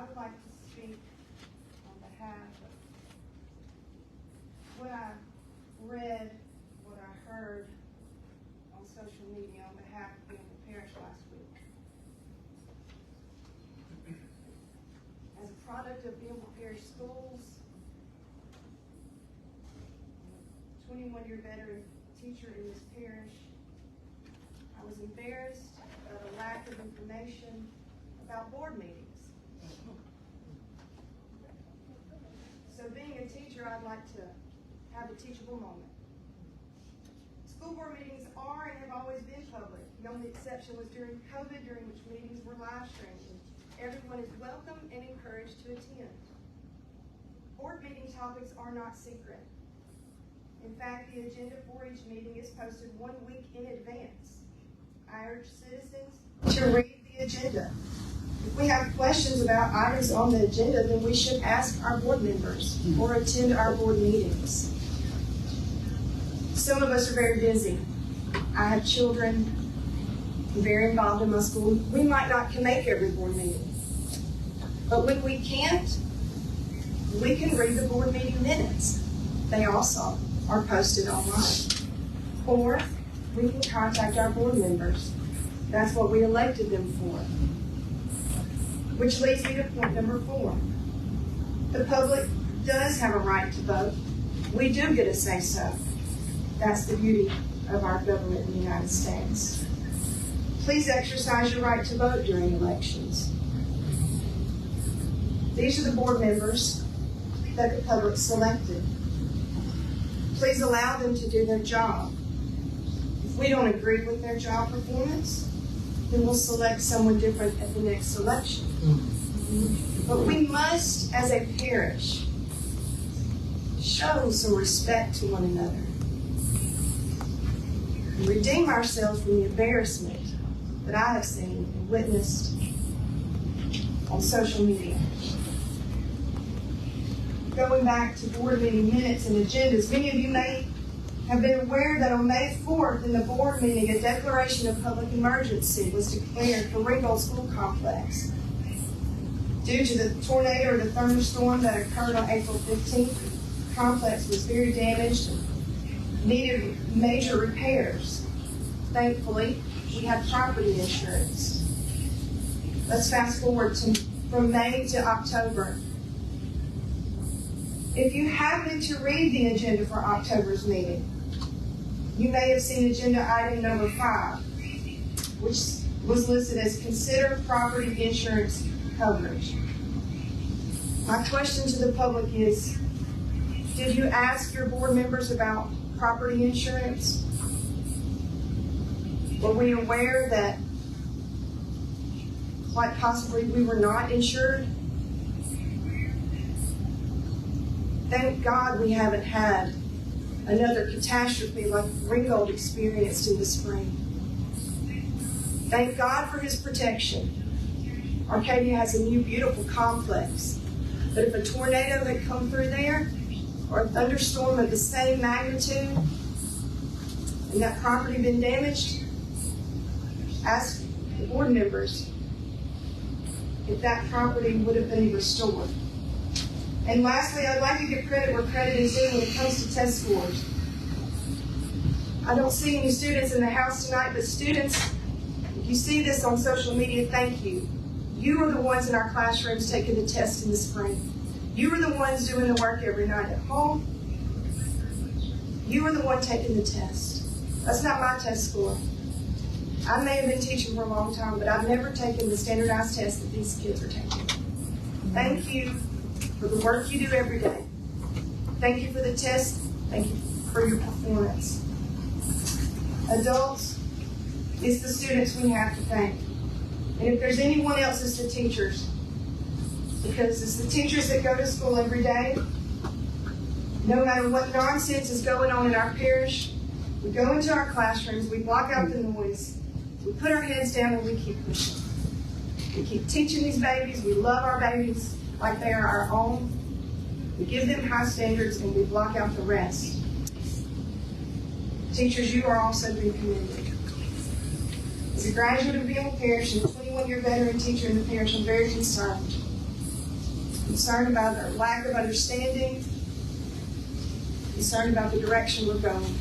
would like to speak on behalf of what I read, what I heard on social media on behalf of Bienville Parish last week. As a product of Bienville Parish Schools, 21-year veteran teacher in this parish, I was embarrassed by the lack of information about board meetings. So being a teacher, I'd like to have a teachable moment. School board meetings are and have always been public. The only exception was during COVID, during which meetings were live streamed. Everyone is welcome and encouraged to attend. Board meeting topics are not secret. In fact, the agenda for each meeting is posted 1 week in advance. I urge citizens to read the agenda. If we have questions about items on the agenda, then we should ask our board members or attend our board meetings. Some of us are very busy. I have children very involved in my school. We might not can make every board meeting. But when we can't, we can read the board meeting minutes. They also are posted online. Or we can contact our board members. That's what we elected them for. Which leads me to point number 4. The public does have a right to vote. We do get a say-so. That's the beauty of our government in the United States. Please exercise your right to vote during elections. These are the board members that the public selected. Please allow them to do their job. If we don't agree with their job performance, then we'll select someone different at the next election. But we must, as a parish, show some respect to one another and redeem ourselves from the embarrassment that I have seen and witnessed on social media. Going back to board meeting minutes and agendas, many of you may have been aware that on May 4th in the board meeting, a declaration of public emergency was declared for Bienville School Complex. Due to the tornado or the thunderstorm that occurred on April 15th, the complex was very damaged and needed major repairs. Thankfully, we had property insurance. Let's fast forward from May to October. If you happen to read the agenda for October's meeting, you may have seen agenda item number 5, which was listed as consider property insurance coverage. My question to the public is, did you ask your board members about property insurance? Were we aware that quite possibly we were not insured? Thank God we haven't had another catastrophe like Ringgold experienced in the spring. Thank God for His protection. Arcadia has a new beautiful complex. But if a tornado had come through there, or a thunderstorm of the same magnitude, and that property been damaged, ask the board members if that property would have been restored. And lastly, I'd like to give credit where credit is due when it comes to test scores. I don't see any students in the house tonight, but students, if you see this on social media, thank you. You are the ones in our classrooms taking the test in the spring. You are the ones doing the work every night at home. You are the one taking the test. That's not my test score. I may have been teaching for a long time, but I've never taken the standardized test that these kids are taking. Thank you for the work you do every day. Thank you for the test. Thank you for your performance. Adults, it's the students we have to thank. And if there's anyone else, it's the teachers. Because it's the teachers that go to school every day. No matter what nonsense is going on in our parish, we go into our classrooms, we block out the noise, we put our heads down and we keep pushing. We keep teaching these babies, we love our babies like they are our own. We give them high standards and we block out the rest. Teachers, you are also being commended. As a graduate of Bienville Parish and a 21-year veteran teacher in the parish, I'm very concerned. concerned about our lack of understanding, concerned about the direction we're going.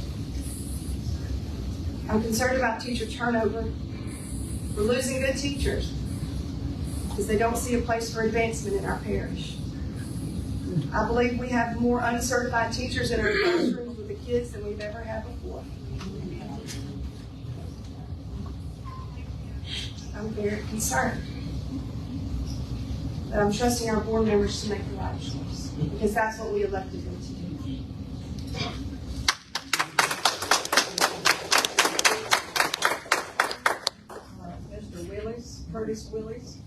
I'm concerned about teacher turnover. We're losing good teachers because they don't see a place for advancement in our parish. I believe we have more uncertified teachers in our classrooms with the kids than we've ever had before. I'm very concerned. But I'm trusting our board members to make the right choice because that's what we elected them to do. Mr. Willis, Curtis Willis.